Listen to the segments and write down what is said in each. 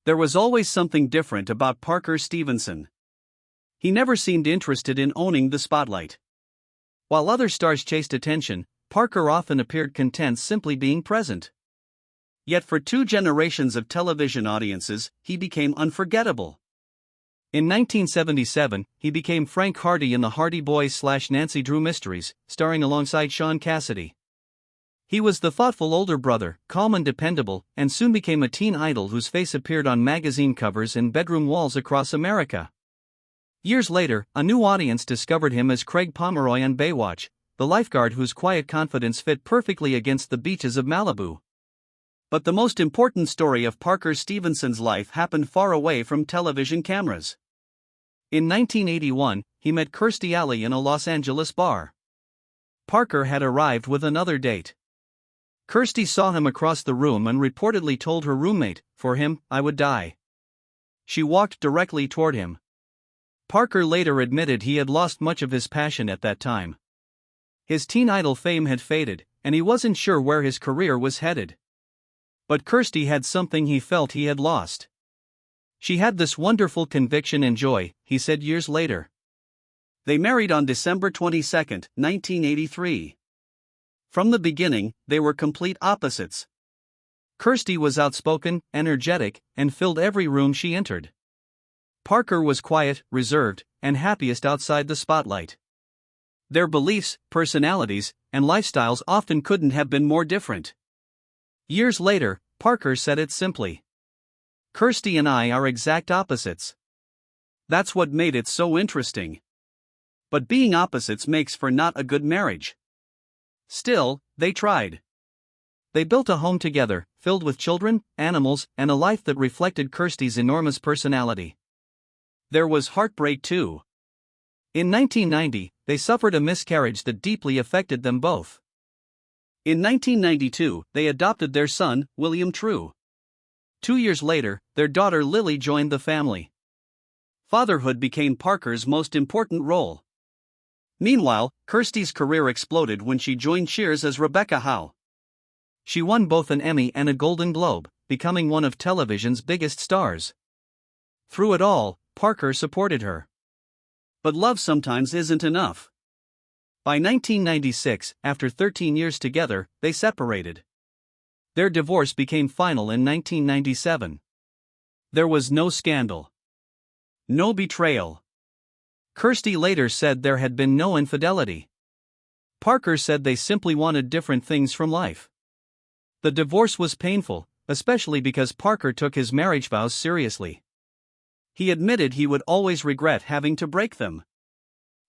There was always something different about Parker Stevenson. He never seemed interested in owning the spotlight. While other stars chased attention, Parker often appeared content simply being present. Yet for 2 generations of television audiences, he became unforgettable. In 1977, he became Frank Hardy in the Hardy Boys/Nancy Drew Mysteries, starring alongside Sean Cassidy. He was the thoughtful older brother, calm and dependable, and soon became a teen idol whose face appeared on magazine covers and bedroom walls across America. Years later, a new audience discovered him as Craig Pomeroy on Baywatch, the lifeguard whose quiet confidence fit perfectly against the beaches of Malibu. But the most important story of Parker Stevenson's life happened far away from television cameras. In 1981, he met Kirstie Alley in a Los Angeles bar. Parker had arrived with another date. Kirstie saw him across the room and reportedly told her roommate, "For him, I would die." She walked directly toward him. Parker later admitted he had lost much of his passion at that time. His teen idol fame had faded, and he wasn't sure where his career was headed. But Kirstie had something he felt he had lost. She had this wonderful conviction and joy, he said years later. They married on December 22, 1983. From the beginning, they were complete opposites. Kirstie was outspoken, energetic, and filled every room she entered. Parker was quiet, reserved, and happiest outside the spotlight. Their beliefs, personalities, and lifestyles often couldn't have been more different. Years later, Parker said it simply. "Kirstie and I are exact opposites. That's what made it so interesting. But being opposites makes for not a good marriage." Still, they tried. They built a home together, filled with children, animals, and a life that reflected Kirstie's enormous personality. There was heartbreak too. In 1990, they suffered a miscarriage that deeply affected them both. In 1992, they adopted their son, William True. 2 years later, their daughter Lily joined the family. Fatherhood became Parker's most important role. Meanwhile, Kirstie's career exploded when she joined Cheers as Rebecca Howe. She won both an Emmy and a Golden Globe, becoming one of television's biggest stars. Through it all, Parker supported her. But love sometimes isn't enough. By 1996, after 13 years together, they separated. Their divorce became final in 1997. There was no scandal. No betrayal. Kirstie later said there had been no infidelity. Parker said they simply wanted different things from life. The divorce was painful, especially because Parker took his marriage vows seriously. He admitted he would always regret having to break them.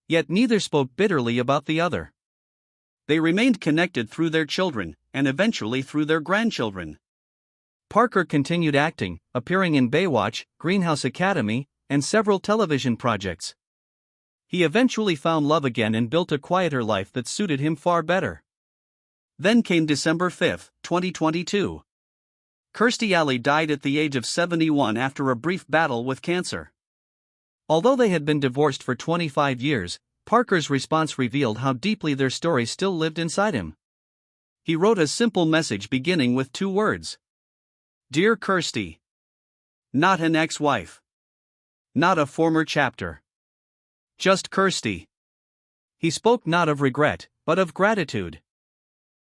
Yet neither spoke bitterly about the other. They remained connected through their children, and eventually through their grandchildren. Parker continued acting, appearing in Baywatch, Greenhouse Academy, and several television projects. He eventually found love again and built a quieter life that suited him far better. Then came December 5, 2022. Kirstie Alley died at the age of 71 after a brief battle with cancer. Although they had been divorced for 25 years, Parker's response revealed how deeply their story still lived inside him. He wrote a simple message beginning with 2 words. "Dear Kirstie. Not an ex-wife. Not a former chapter. Just Kirstie." He spoke not of regret, but of gratitude.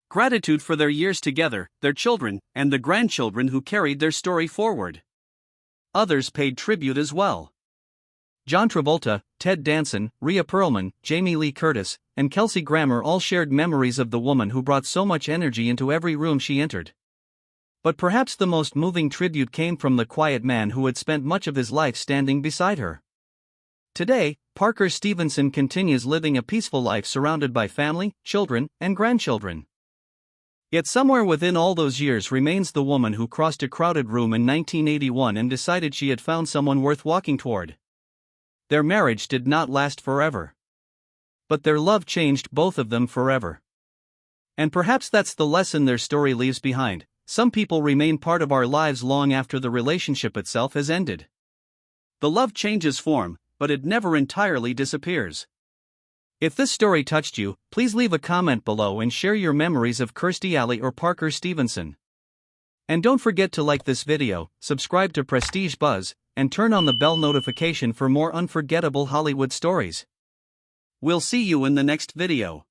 Gratitude for their years together, their children, and the grandchildren who carried their story forward. Others paid tribute as well. John Travolta, Ted Danson, Rhea Perlman, Jamie Lee Curtis, and Kelsey Grammer all shared memories of the woman who brought so much energy into every room she entered. But perhaps the most moving tribute came from the quiet man who had spent much of his life standing beside her. Today, Parker Stevenson continues living a peaceful life surrounded by family, children, and grandchildren. Yet somewhere within all those years remains the woman who crossed a crowded room in 1981 and decided she had found someone worth walking toward. Their marriage did not last forever. But their love changed both of them forever. And perhaps that's the lesson their story leaves behind. Some people remain part of our lives long after the relationship itself has ended. The love changes form, but it never entirely disappears. If this story touched you, please leave a comment below and share your memories of Kirstie Alley or Parker Stevenson. And don't forget to like this video, subscribe to Prestige Buzz, and turn on the bell notification for more unforgettable Hollywood stories. We'll see you in the next video.